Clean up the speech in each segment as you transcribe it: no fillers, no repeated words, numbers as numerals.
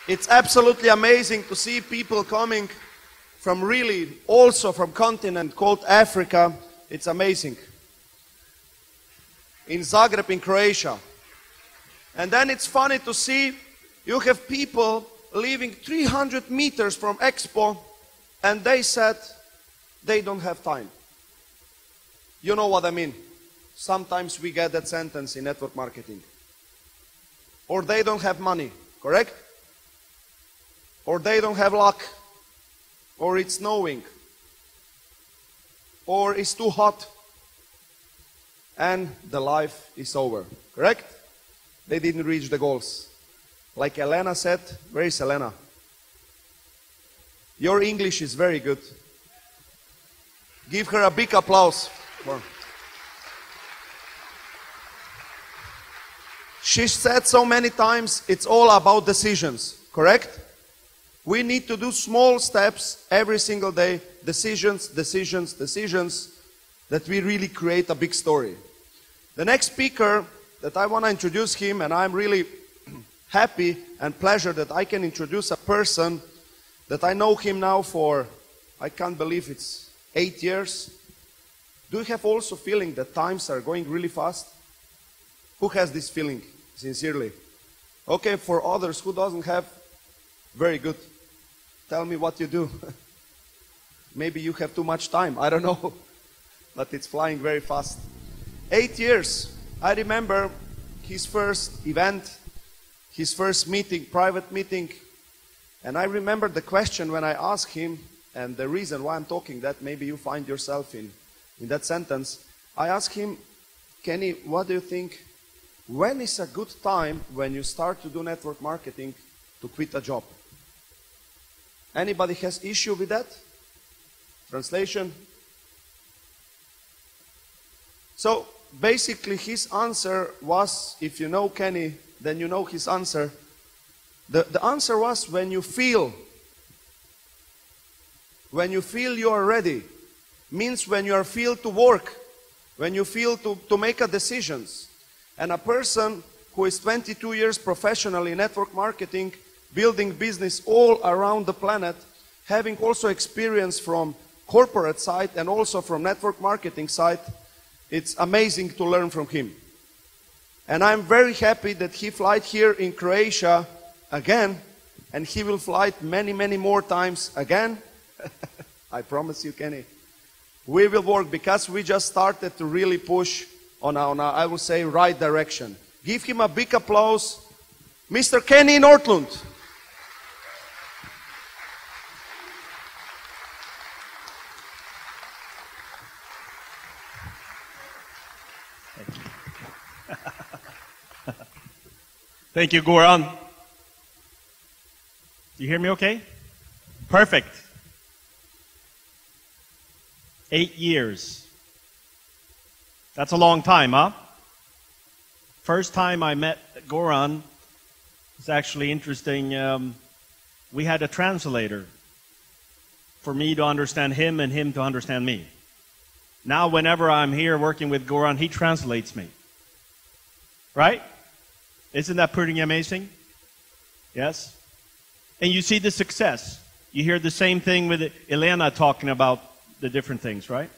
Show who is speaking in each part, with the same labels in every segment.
Speaker 1: It's absolutely amazing to see people coming from really, also from continent called Africa. It's amazing. In Zagreb, in Croatia. And then it's funny to see you have people living 300 meters from Expo, and they said they don't have time. You know what I mean? Sometimes we get that sentence in network marketing. Or they don't have money, correct? Or they don't have luck. Or it's snowing. Or it's too hot. And the life is over, correct? They didn't reach the goals. Like Elena said, where is Elena? Your English is very good. Give her a big applause. She said so many times, it's all about decisions, correct? We need to do small steps every single day. Decisions, decisions, decisions, that we really create a big story. The next speaker that I want to introduce him, and I'm really happy and pleasure that I can introduce a person that I know him now for, I can't believe it's 8 years. Do you have also feeling that times are going really fast? Who has this feeling, sincerely? Okay, for others who doesn't have, very good. Tell me what you do. Maybe you have too much time, I don't know. But it's flying very fast. 8 years. I remember his first event, his first meeting, private meeting. And I remember the question when I asked him, and the reason why I'm talking that, maybe you find yourself in that sentence. I asked him, Kenny, what do you think? When is a good time when you start to do network marketing to quit a job? Anybody has issue with that? Translation? So basically his answer was, if you know Kenny, then you know his answer. The answer was when you feel you are ready. Means when you are feel to work, when you feel to make a decisions. And a person who is 22 years professionally in network marketing, building business all around the planet, having also experience from corporate side and also from network marketing side, it's amazing to learn from him. And I'm very happy that he flight here in Croatia again, and he will fly many, many more times again. I promise you, Kenny. We will work because we just started to really push on our, I will say, right direction. Give him a big applause. Mr. Kenny Northland.
Speaker 2: Thank you, Goran. You hear me okay? Perfect. 8 years. That's a long time, huh? First time I met Goran, it's actually interesting. We had a translator for me to understand him and him to understand me. Now whenever I'm here working with Goran, he translates me. Right? Isn't that pretty amazing? Yes? And you see the success. You hear the same thing with Elena talking about the different things, right?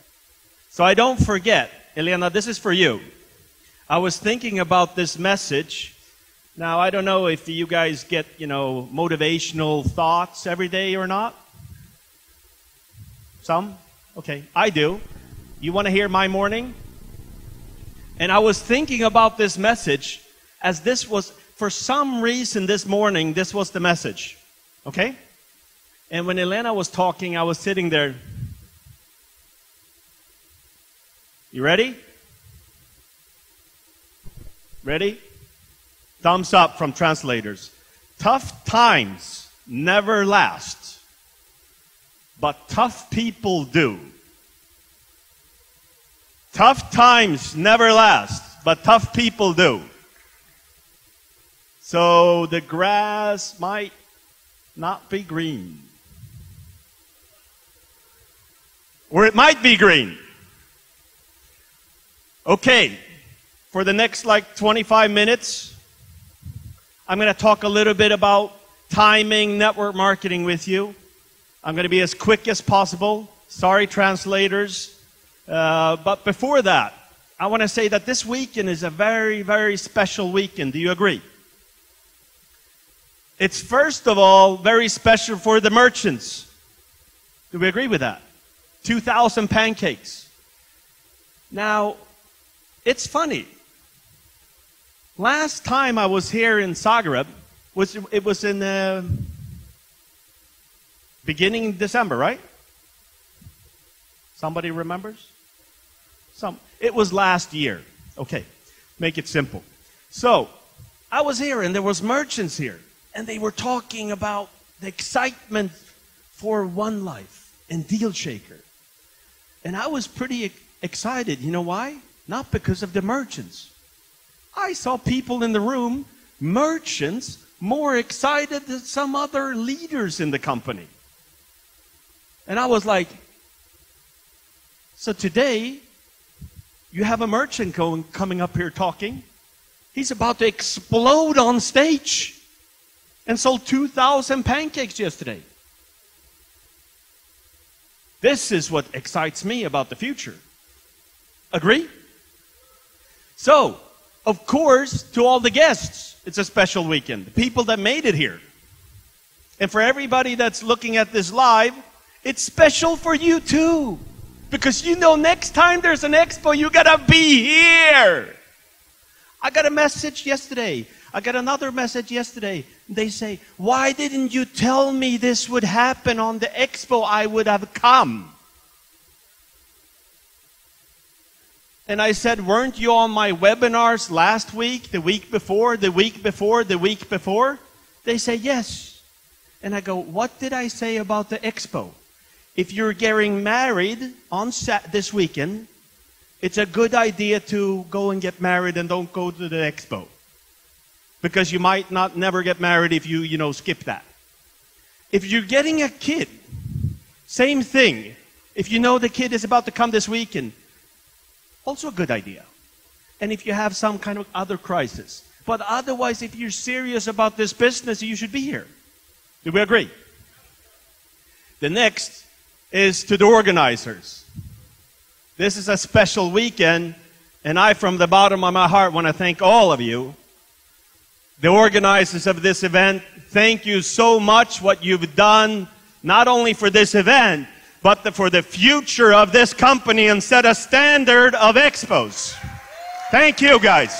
Speaker 2: So I don't forget, Elena, this is for you. I was thinking about this message. Now, I don't know if you guys get, motivational thoughts every day or not. Some? Okay, I do. You want to hear my morning? And I was thinking about this message as this was, for some reason this morning, this was the message. Okay? And when Elena was talking, I was sitting there. You ready? Ready? Thumbs up from translators. Tough times never last, but tough people do. Tough times never last, but tough people do. So the grass might not be green. Or it might be green. Okay, for the next 25 minutes, I'm going to talk a little bit about timing, network marketing with you. I'm going to be as quick as possible. Sorry, translators. But before that, I want to say that this weekend is a very, very special weekend. Do you agree? It's first of all very special for the merchants. Do we agree with that? 2,000 pancakes. Now, it's funny. Last time I was here in Zagreb, it was in beginning December, right? Somebody remembers? It was last year. Okay, make it simple. So, I was here and there was merchants here. And they were talking about the excitement for One Life and Deal Shaker. And I was pretty excited. You know why? Not because of the merchants. I saw people in the room, merchants, more excited than some other leaders in the company. And I was like, so today, you have a merchant coming up here talking. He's about to explode on stage. And sold 2,000 pancakes yesterday. This is what excites me about the future. Agree? So, of course, to all the guests, it's a special weekend. The people that made it here. And for everybody that's looking at this live, it's special for you too. Because you know next time there's an expo, you gotta be here. I got a message yesterday. I got another message yesterday. They say, why didn't you tell me this would happen on the expo? I would have come. And I said, weren't you on my webinars last week, the week before, the week before, the week before? They say, yes. And I go, what did I say about the expo? If you're getting married on this weekend, it's a good idea to go and get married and don't go to the expo. Because you might not never get married if you skip that. If you're getting a kid, same thing. If you know the kid is about to come this weekend, also a good idea. And if you have some kind of other crisis. But otherwise, if you're serious about this business, you should be here. Do we agree? The next is to the organizers. This is a special weekend, and I, from the bottom of my heart, want to thank all of you. The organizers of this event, thank you so much what you've done, not only for this event, but for the future of this company and set a standard of expos. Thank you, guys.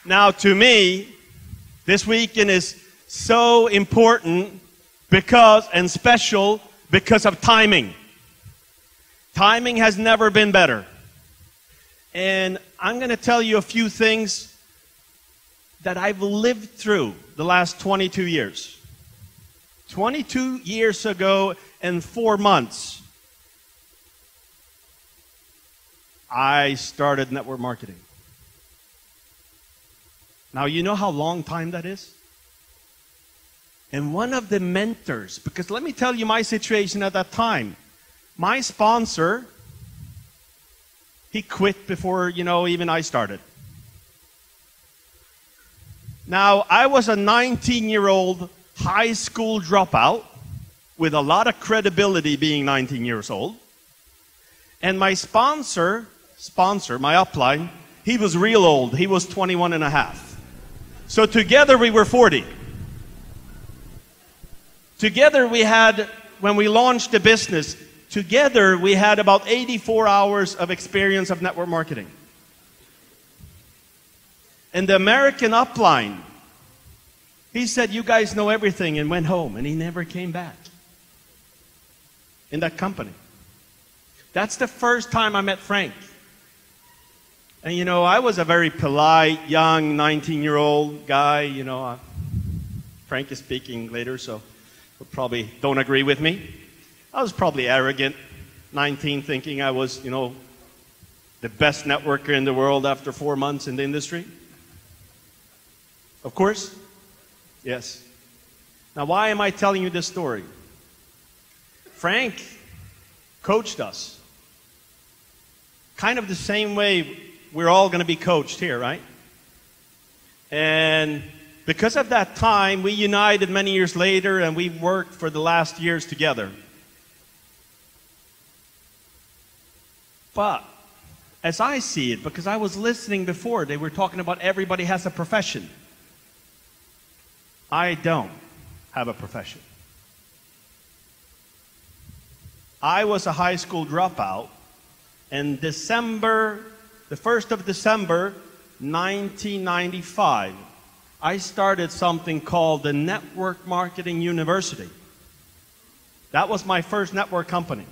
Speaker 2: Now, to me, this weekend is so important and special because of timing. Timing has never been better. And I'm going to tell you a few things that I've lived through the last 22 years. 22 years ago and 4 months, I started network marketing. Now, you know how long time that is? And one of the mentors, because let me tell you my situation at that time. My sponsor, he quit before, even I started. Now, I was a 19-year-old high school dropout with a lot of credibility being 19 years old. And my sponsor, my upline, he was real old. He was 21 and a half. So together we were 40. Together we had, when we launched the business, together we had about 84 hours of experience of network marketing. And the American upline, he said, you guys know everything, and went home, and he never came back in that company. That's the first time I met Frank. And I was a very polite, young, 19-year-old guy. Frank is speaking later, so he'll probably don't agree with me. I was probably arrogant, 19, thinking I was, the best networker in the world after 4 months in the industry. Of course? Yes. Now, why am I telling you this story? Frank coached us. Kind of the same way we're all going to be coached here, right? And because of that time, we united many years later, and we worked for the last years together. But as I see it, because I was listening before, they were talking about everybody has a profession. I don't have a profession. I was a high school dropout, and the 1st of December, 1995, I started something called the Network Marketing University. That was my first network company.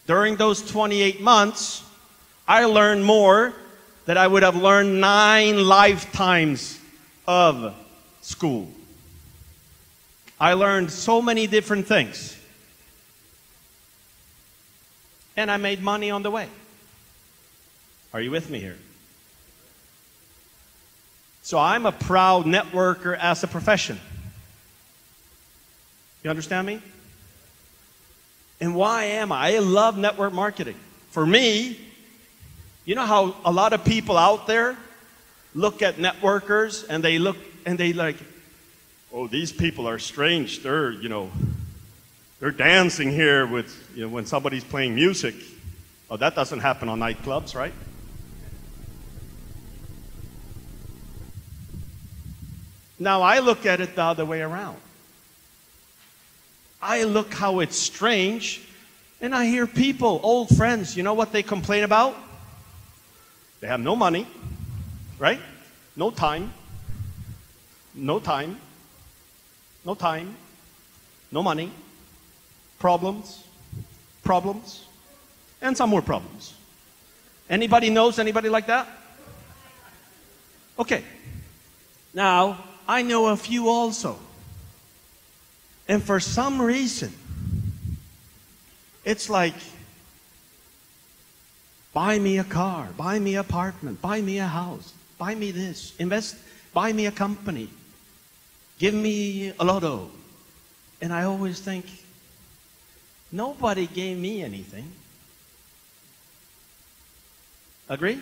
Speaker 2: During those 28 months, I learned more than I would have learned 9 lifetimes of school. I learned so many different things. And I made money on the way. Are you with me here? So I'm a proud networker as a profession. You understand me? And why am I? I love network marketing. For me, you know how a lot of people out there look at networkers and they look and they like, oh, these people are strange. They're dancing here with, when somebody's playing music. Oh, that doesn't happen on nightclubs, right? Now I look at it the other way around. I look how it's strange, and I hear people, old friends, you know what they complain about? They have no money, right? No time, no time, no time, no money, problems, and some more problems. Anybody knows anybody like that? Okay. Now, I know a few also. And for some reason, it's like, buy me a car, buy me an apartment, buy me a house, buy me this, invest, buy me a company, give me a lotto. And I always think, nobody gave me anything. Agree?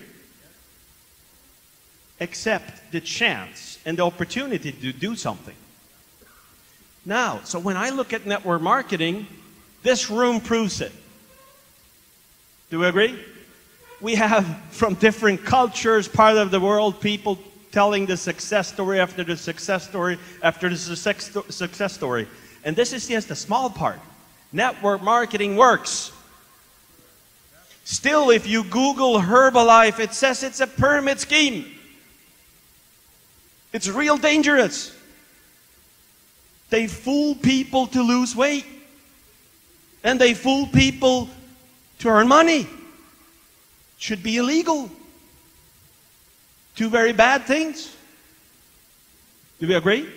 Speaker 2: Except the chance and the opportunity to do something. Now, so when I look at network marketing, this room proves it. Do we agree? We have from different cultures, part of the world, people telling the success story after the success story after the success story. And this is just a small part. Network marketing works. Still, if you Google Herbalife, it says it's a pyramid scheme. It's real dangerous. They fool people to lose weight. And they fool people to earn money. Should be illegal. 2 very bad things. Do we agree?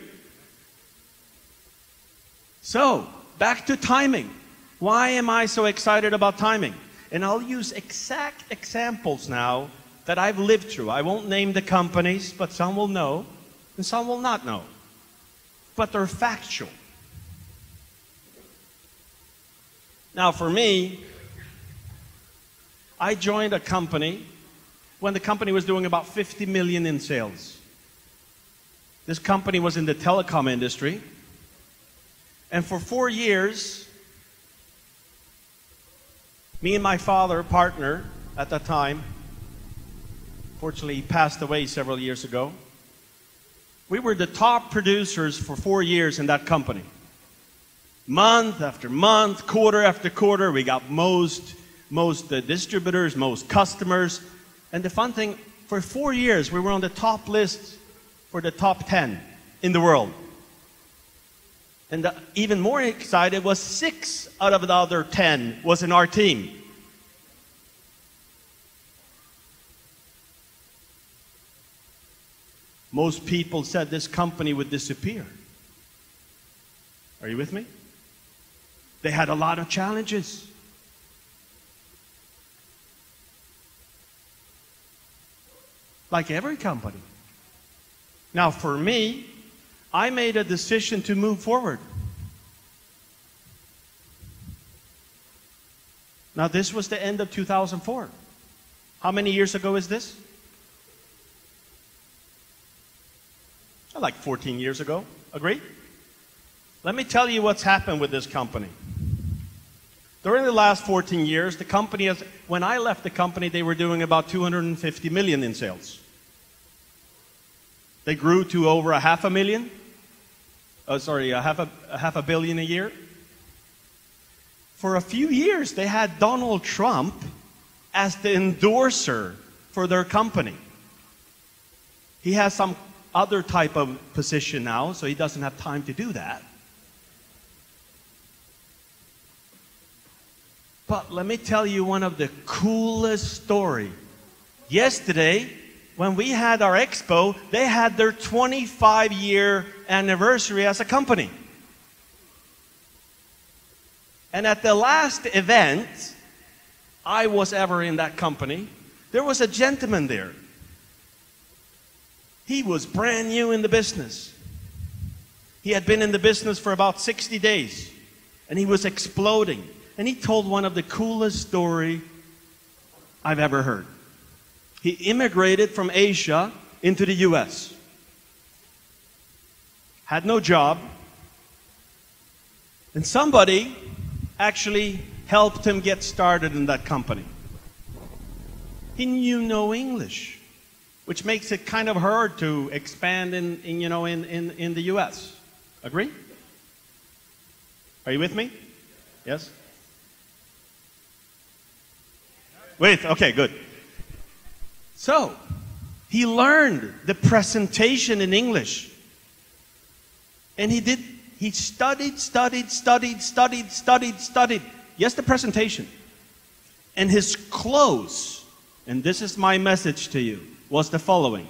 Speaker 2: So, back to timing. Why am I so excited about timing? And I'll use exact examples now that I've lived through. I won't name the companies, but some will know, and some will not know. But they're factual. Now for me, I joined a company when the company was doing about 50 million in sales. This company was in the telecom industry. And for 4 years, me and my father, partner at that time, fortunately he passed away several years ago, we were the top producers for 4 years in that company. Month after month, quarter after quarter, we got most distributors, most customers. And the fun thing, for 4 years, we were on the top list for the top 10 in the world. And even more excited was 6 out of the other 10 was in our team. Most people said this company would disappear. Are you with me? They had a lot of challenges. Like every company. Now for me, I made a decision to move forward. Now this was the end of 2004. How many years ago is this? Like 14 years ago. Agree? Let me tell you what's happened with this company. During the last 14 years, the company has, when I left the company, they were doing about 250 million in sales. They grew to over a half a billion a year. For a few years, they had Donald Trump as the endorser for their company. He has some other type of position now, so he doesn't have time to do that. But let me tell you one of the coolest story. Yesterday, when we had our expo, they had their 25-year anniversary as a company. And at the last event I was ever in that company, there was a gentleman there. He was brand new in the business. He had been in the business for about 60 days, and he was exploding. And he told one of the coolest stories I've ever heard. He immigrated from Asia into the US. Had no job. And somebody actually helped him get started in that company. He knew no English, which makes it kind of hard to expand in the US. Agree? Are you with me? Yes? Wait, okay, good. So, he learned the presentation in English. And he studied. Yes, the presentation. And his close, and this is my message to you, was the following.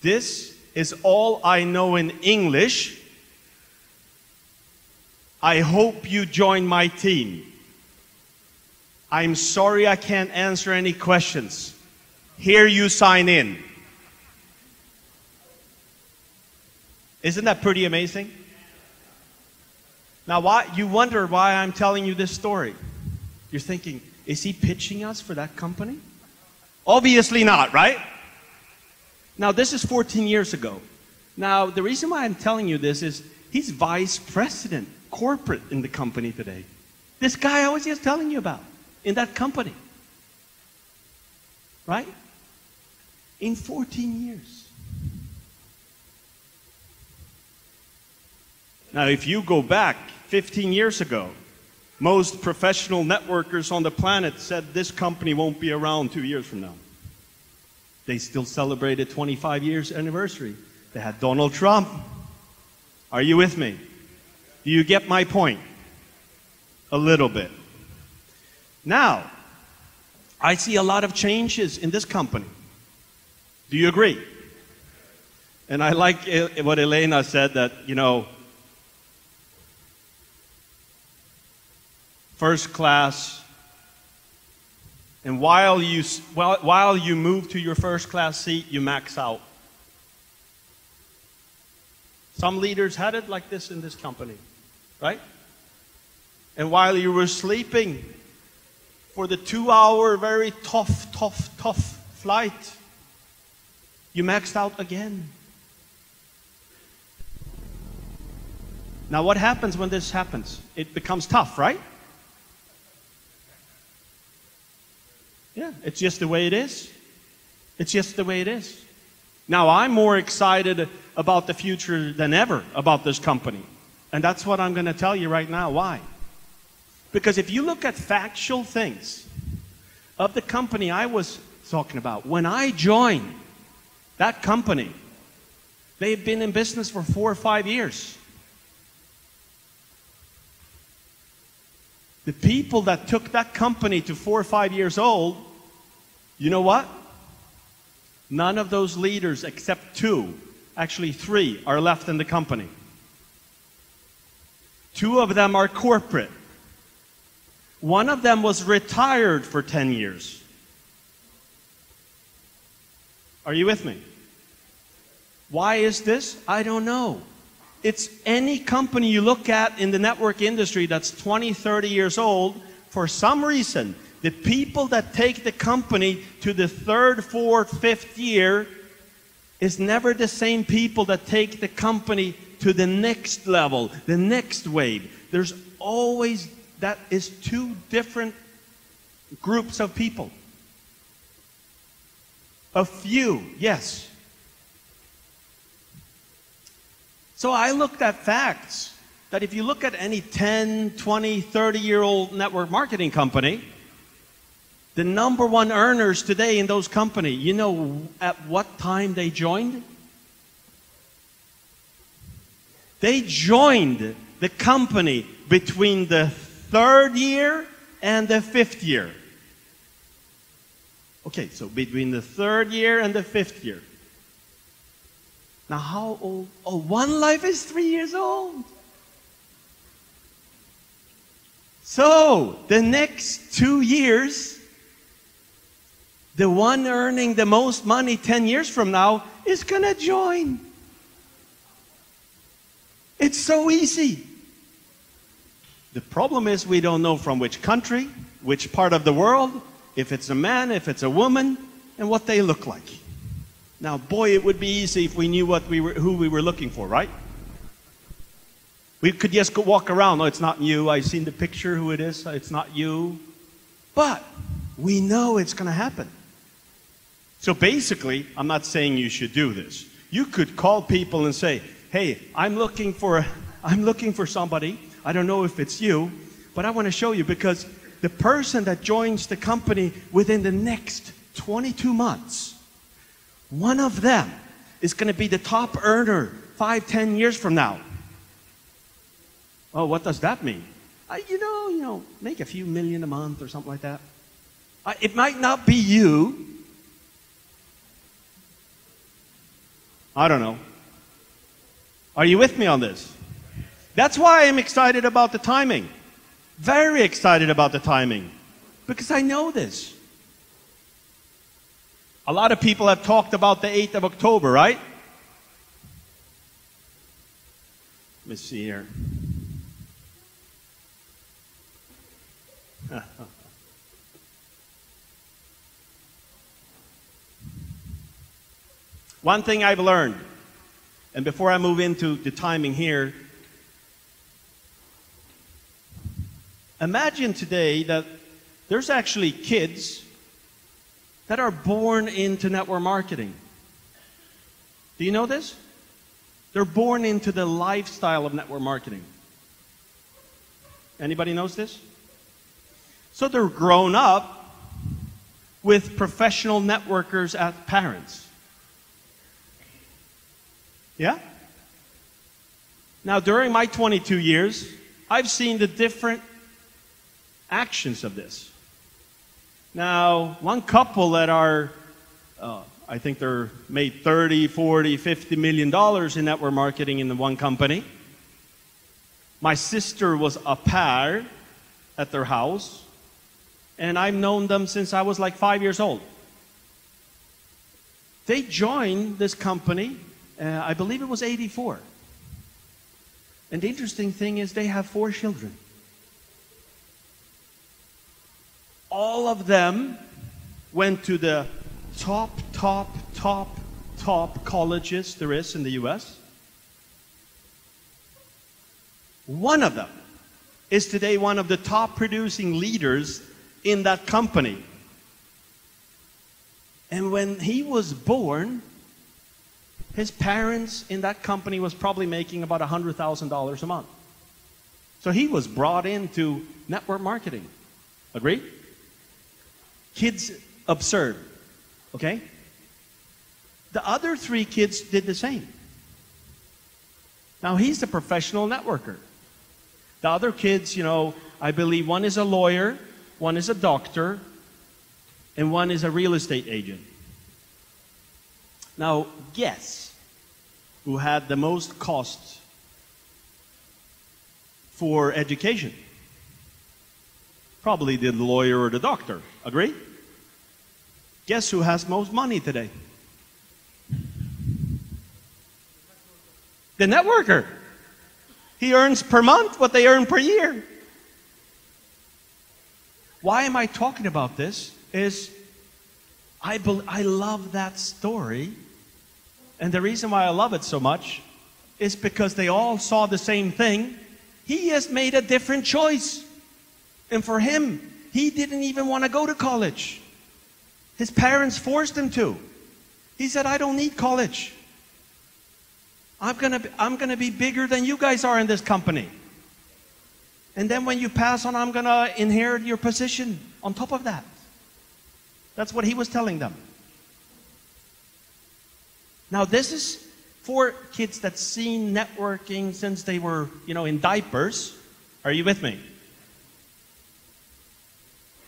Speaker 2: This is all I know in English. I hope you join my team. I'm sorry I can't answer any questions. Here you sign in. Isn't that pretty amazing? Now, you wonder why I'm telling you this story. You're thinking, is he pitching us for that company? Obviously not, right? Now, this is 14 years ago. Now, the reason why I'm telling you this is he's vice president, corporate in the company today. This guy I was just telling you about, in that company. Right? In 14 years. Now, if you go back 15 years ago, most professional networkers on the planet said this company won't be around 2 years from now. They still celebrated 25 years anniversary. They had Donald Trump. Are you with me? Do you get my point? A little bit. Now, I see a lot of changes in this company. Do you agree? And I like what Elena said, that, first class, and while you move to your first class seat, you max out. Some leaders had it like this in this company, right? And while you were sleeping for the 2-hour very tough flight, you maxed out again. Now what happens when this happens? It becomes tough, right? Yeah, it's just the way it is. It's just the way it is. Now, I'm more excited about the future than ever about this company. And that's what I'm going to tell you right now. Why? Because if you look at factual things of the company I was talking about, when I joined that company, they've been in business for 4 or 5 years. The people that took that company to 4 or 5 years old, you know what? None of those leaders except 2, actually 3, are left in the company. 2 of them are corporate. 1 of them was retired for 10 years. Are you with me? Why is this? I don't know. It's any company you look at in the network industry that's 20, 30 years old, for some reason, the people that take the company to the third, fourth, fifth year is never the same people that take the company to the next level, the next wave. There's always, that is two different groups of people. A few, yes. So I looked at facts that if you look at any 10, 20, 30-year-old network marketing company, the number one earners today in those companies, you know at what time they joined? They joined the company between the third year and the fifth year. Okay, so between the third year and the fifth year. Now how old? Oh, one life is 3 years old. So, the next 2 years, the one earning the most money 10 years from now is going to join. It's so easy. The problem is we don't know from which country, which part of the world, if it's a man, if it's a woman, and what they look like. Now, boy, it would be easy if we knew who we were looking for, right? We could just go walk around. Oh, it's not you. I've seen the picture, who it is. It's not you. But we know it's going to happen. So basically, I'm not saying you should do this. You could call people and say, hey, I'm looking for somebody. I don't know if it's you, but I want to show you, because the person that joins the company within the next 22 months, one of them is going to be the top earner 5, 10 years from now. Oh, what does that mean? You know, make a few million a month or something like that. It might not be you. I don't know. Are you with me on this? That's why I'm excited about the timing. Very excited about the timing. Because I know this. A lot of people have talked about the 8th of October, right? Let me see here. One thing I've learned, and before I move into the timing here, imagine today that there's actually kids that are born into network marketing. Do you know this? They're born into the lifestyle of network marketing. Anybody knows this? So they're grown up with professional networkers as parents. Yeah? Now, during my 22 years, I've seen the different actions of this. Now, one couple that are, I think they're made $30, $40, $50 million in network marketing in the one company. My sister was a pair at their house, and I've known them since I was like 5 years old. They joined this company, I believe it was 84. And the interesting thing is they have 4 children. All of them went to the top colleges there is in the US. One of them is today one of the top producing leaders in that company. And when he was born, his parents in that company was probably making about $100,000 a month. So he was brought into network marketing. Agree? Kids, absurd. Okay? The other 3 kids did the same. Now he's a professional networker. The other kids, you know, I believe one is a lawyer, one is a doctor, and one is a real estate agent. Now, guess who had the most costs for education? Probably the lawyer or the doctor. Agree? Guess who has most money today? The networker. He earns per month what they earn per year. Why am I talking about this? Is I love that story. And the reason why I love it so much is because they all saw the same thing. He has made a different choice. And for him, he didn't even want to go to college. His parents forced him to. He said, I don't need college. I'm gonna be bigger than you guys are in this company. And then when you pass on, I'm gonna inherit your position on top of that. That's what he was telling them. Now this is for kids that's seen networking since they were, in diapers. Are you with me?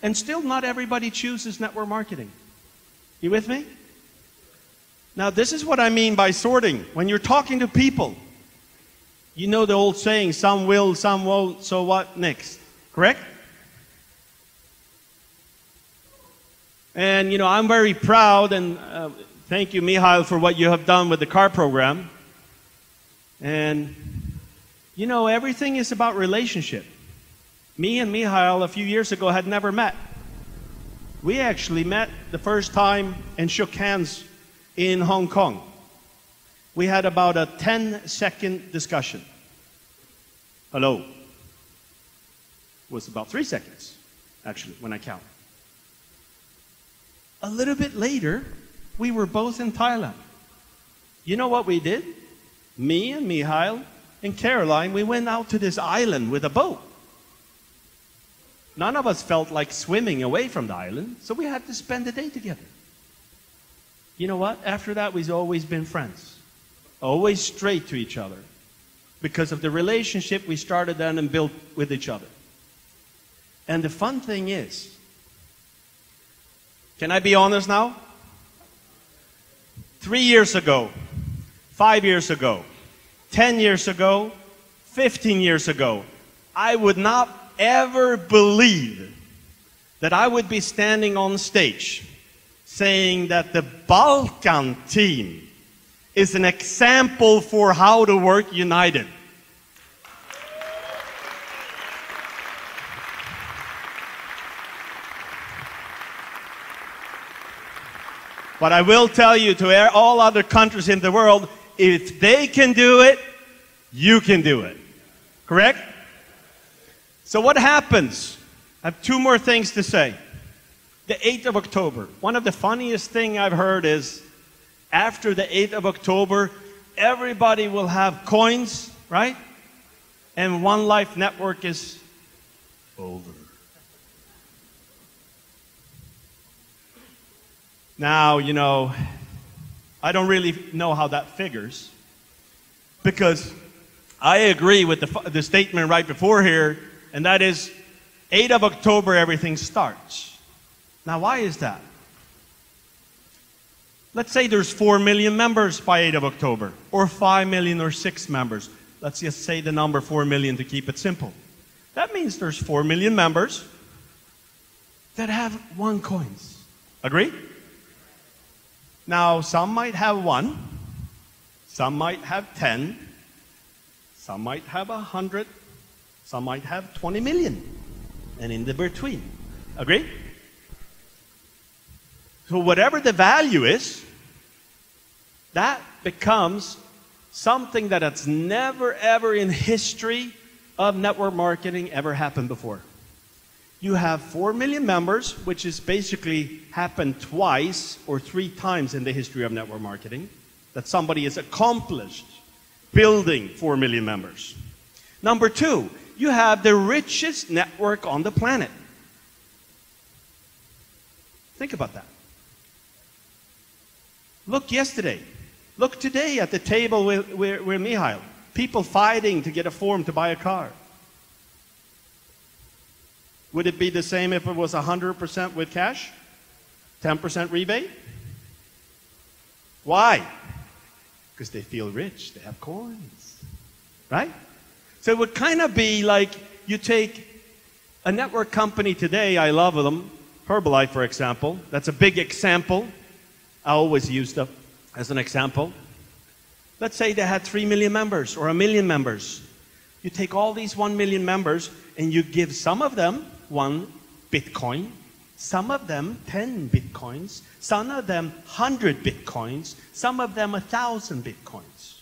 Speaker 2: And still not everybody chooses network marketing. You with me? Now this is what I mean by sorting. When you're talking to people, you know the old saying, some will, some won't, so what next? Correct? And I'm very proud, and thank you, Mihail, for what you have done with the car program. And everything is about relationship. Me and Mihail a few years ago had never met. We actually met the first time and shook hands in Hong Kong. We had about a 10-second discussion. Hello. It was about 3 seconds, actually, when I count. A little bit later, we were both in Thailand. You know what we did? Me and Mihail and Caroline, we went out to this island with a boat. None of us felt like swimming away from the island, so we had to spend the day together. You know what? After that, we've always been friends. Always straight to each other. Because of the relationship we started then and built with each other. And the fun thing is, can I be honest now? 3 years ago, 5 years ago, 10 years ago, 15 years ago, I would not ever believe that I would be standing on stage saying that the Balkan team is an example for how to work united. But I will tell you, to all other countries in the world, if they can do it, you can do it. Correct? So what happens? I have 2 more things to say. The 8th of October. One of the funniest things I've heard is, after the 8th of October, everybody will have coins, right? And One Life Network is over. Now, I don't really know how that figures, because I agree with the statement right before here, and that is 8th of October, everything starts. Now, why is that? Let's say there's 4 million members by 8th of October, or 5 million or 6 members. Let's just say the number 4 million to keep it simple. That means there's 4 million members that have 1 coins. Agree? Now, some might have 1, some might have 10, some might have 100, some might have 20 million, and in the between. Agree? So whatever the value is, that becomes something that has never ever in history of network marketing ever happened before. You have 4 million members, which is basically happened twice or 3 times in the history of network marketing, that somebody has accomplished building 4 million members. Number 2, you have the richest network on the planet. Think about that. Look yesterday. Look today at the table with Mihail. People fighting to get a form to buy a car. Would it be the same if it was 100% with cash? 10% rebate? Why? Because they feel rich. They have coins. Right? So it would kind of be like you take a network company today, I love them, Herbalife, for example. That's a big example. I always use them as an example. Let's say they had 3 million members or 1 million members. You take all these 1 million members and you give some of them 1 Bitcoin, some of them 10 Bitcoins, some of them 100 Bitcoins, some of them 1,000 Bitcoins.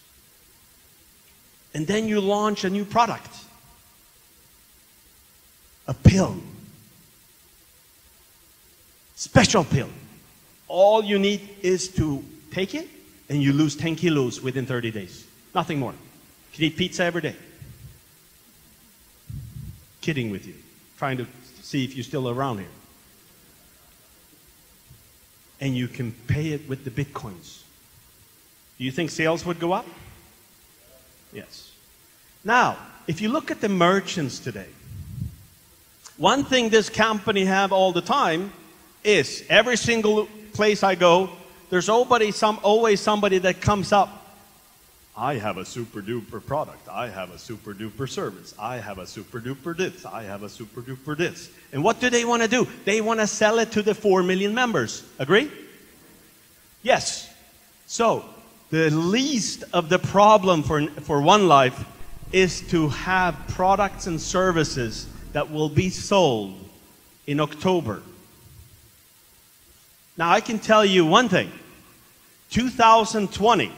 Speaker 2: And then you launch a new product. A pill. Special pill. All you need is to take it and you lose 10 kilos within 30 days. Nothing more. You can eat pizza every day. Kidding with you. Trying to see if you're still around here. And you can pay it with the Bitcoins. Do you think sales would go up? Yes. Now, if you look at the merchants today, one thing this company have all the time is every single place I go, there's always somebody that comes up. I have a super duper product. I have a super duper service. I have a super duper this. I have a super duper this. And what do they want to do? They want to sell it to the 4 million members. Agree? Yes. So, the least of the problem for One Life is to have products and services that will be sold in October. Now, I can tell you one thing. 2020,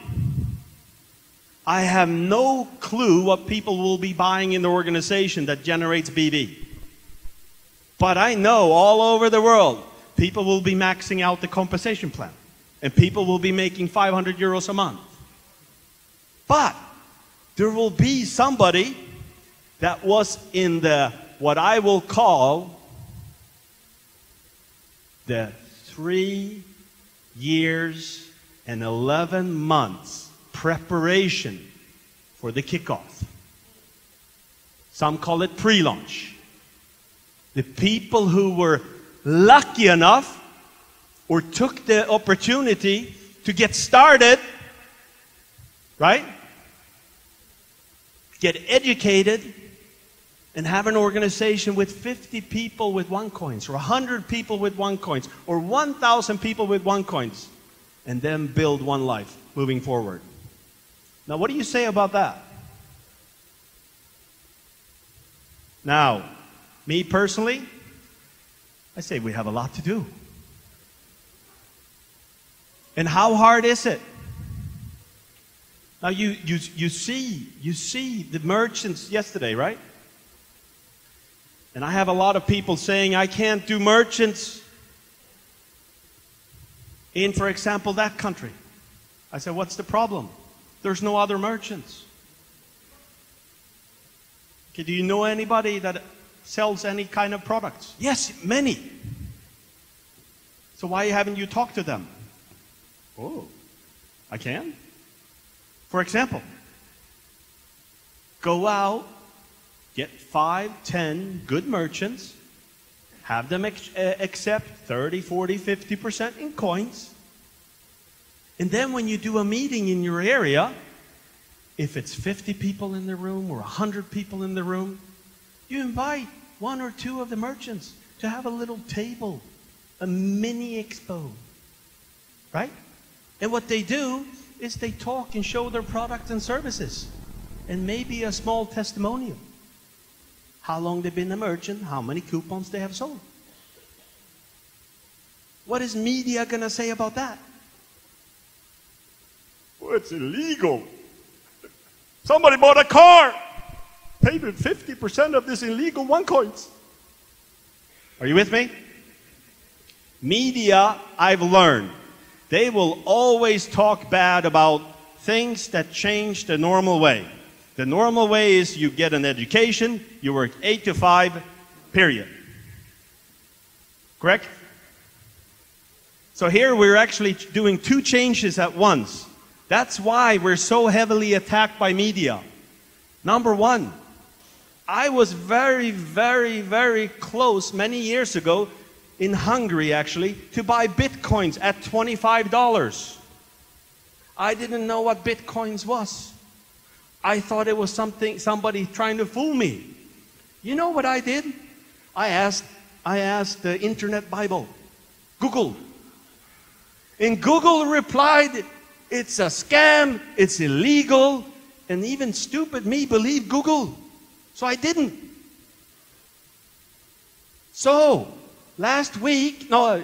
Speaker 2: I have no clue what people will be buying in the organization that generates BV. But I know all over the world, people will be maxing out the compensation plan. And people will be making 500 euros a month. But there will be somebody that was in the, what I will call, the 3 years and 11 months preparation for the kickoff. Some call it pre-launch. The people who were lucky enough or took the opportunity to get started, right? Get educated and have an organization with 50 people with OneCoins, or 100 people with OneCoins, or 1,000 people with OneCoins, and then build One Life moving forward. Now, what do you say about that? Now, me personally, I say we have a lot to do. And how hard is it? Now, you see the merchants yesterday, right? And I have a lot of people saying, I can't do merchants in, for example, that country. I said, what's the problem? There's no other merchants. Okay, do you know anybody that sells any kind of products? Yes, many. So why haven't you talked to them? Oh, I can? For example, go out, get 5, 10 good merchants, have them accept 30, 40, 50% in coins. And then when you do a meeting in your area, if it's 50 people in the room or 100 people in the room, you invite 1 or 2 of the merchants to have a little table, a mini expo, right? And what they do is they talk and show their products and services, and maybe a small testimonial. How long they've been a merchant, how many coupons they have sold. What is media going to say about that? Well, it's illegal. Somebody bought a car, paid with 50% of this illegal OneCoins. Are you with me? Media, I've learned, they will always talk bad about things that change the normal way. The normal way is you get an education, you work 8 to 5, period. Correct? So here we're actually doing 2 changes at once. That's why we're so heavily attacked by media. Number 1, I was very, very, very close many years ago, in Hungary actually, to buy Bitcoins at $25. I didn't know what Bitcoins was. I thought it was somebody trying to fool me. You know what I did? I asked the Internet Bible, Google. And Google replied, it's a scam, it's illegal, and even stupid me believed Google. So I didn't. So,
Speaker 3: last week, no,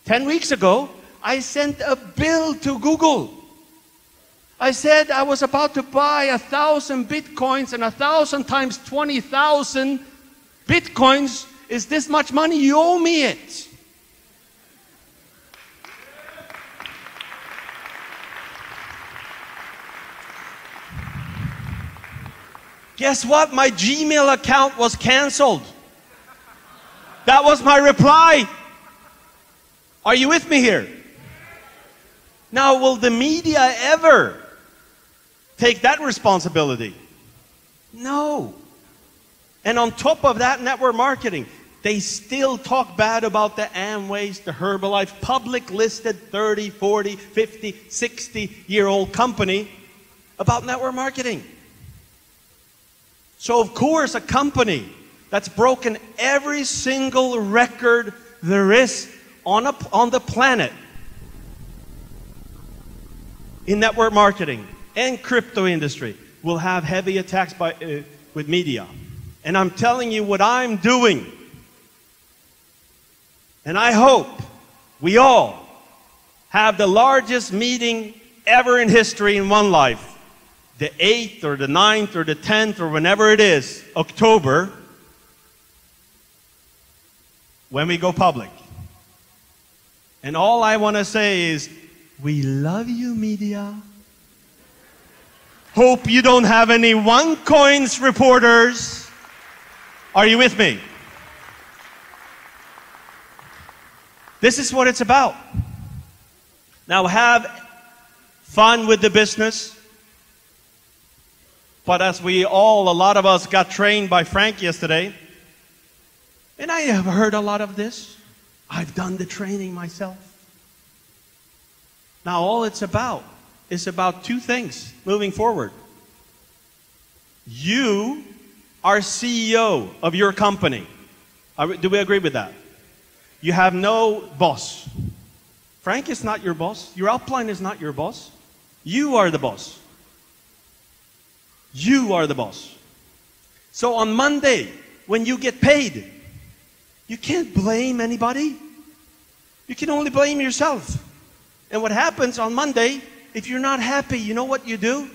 Speaker 3: 10 weeks ago, I sent a bill to Google. I said I was about to buy 1,000 bitcoins, and 1,000 times 20,000 bitcoins is this much money. You owe me it. Guess what? My Gmail account was canceled. That was my reply. Are you with me here? Now, will the media ever take that responsibility? No. And on top of that, network marketing, they still talk bad about the Amways, the Herbalife, public listed 30, 40, 50, 60-year-old company about network marketing. So of course, a company that's broken every single record there is on the planet in network marketing and crypto industry will have heavy attacks with media. And I'm telling you what I'm doing. And I hope we all have the largest meeting ever in history in one life. The 8th or the 9th or the 10th or whenever it is, October, when we go public. And all I want to say is, we love you, media. Hope you don't have any OneCoins reporters. Are you with me? This is what it's about. Now have fun with the business. But as a lot of us got trained by Frank yesterday, and I have heard a lot of this. I've done the training myself. Now all it's about is about two things moving forward. You are CEO of your company. Do we agree with that? You have no boss. Frank is not your boss. Your upline is not your boss. You are the boss. You are the boss. So on Monday, when you get paid, you can't blame anybody. You can only blame yourself. And what happens on Monday, if you're not happy, you know what you do?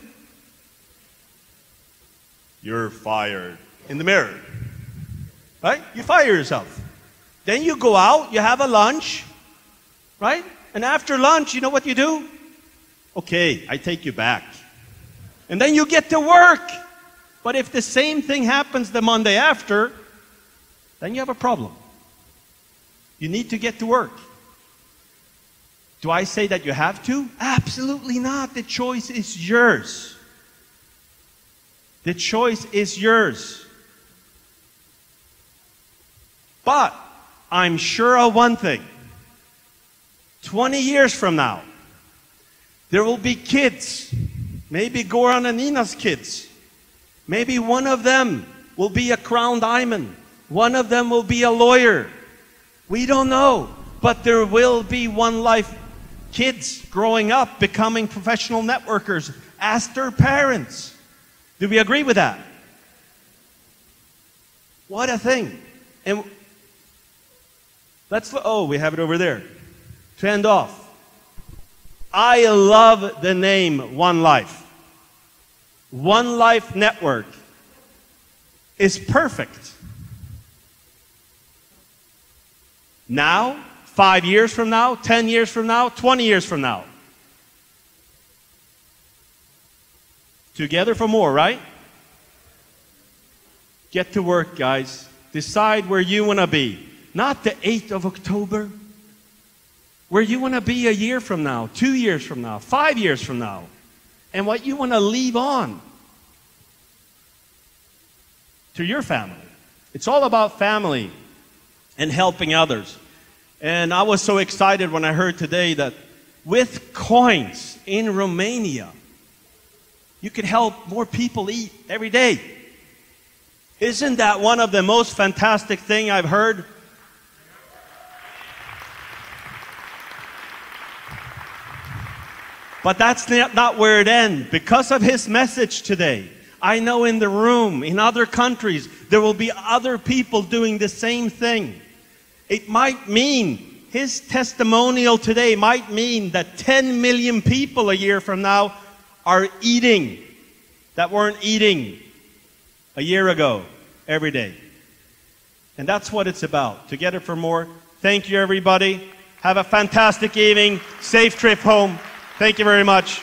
Speaker 3: You're fired. In the mirror. Right? You fire yourself. Then you go out, you have a lunch. Right? And after lunch, you know what you do? Okay, I take you back. And then you get to work. But if the same thing happens the Monday after, then you have a problem. You need to get to work. Do I say that you have to? Absolutely not. The choice is yours. The choice is yours. But I'm sure of one thing. 20 years from now, there will be kids. Maybe Goran and Nina's kids. Maybe one of them will be a crown diamond. One of them will be a lawyer. We don't know. But there will be One Life kids growing up, becoming professional networkers. Ask their parents. Do we agree with that? What a thing. And we have it over there. To end off. I love the name One Life. One Life Network is perfect. Now, 5 years from now, 10 years from now, 20 years from now. Together for more, right? Get to work, guys. Decide where you want to be. Not the 8th of October. Where you want to be a year from now, 2 years from now, 5 years from now. And what you want to leave on to your family. It's all about family and helping others. And I was so excited when I heard today that with coins in Romania, you could help more people eat every day. Isn't that one of the most fantastic things I've heard? But that's not where it ends. Because of his message today, I know in the room, in other countries, there will be other people doing the same thing. It might mean, his testimonial today might mean that 10 million people a year from now are eating that weren't eating a year ago every day. And that's what it's about. Together for More. Thank you, everybody. Have a fantastic evening. Safe trip home. Thank you very much.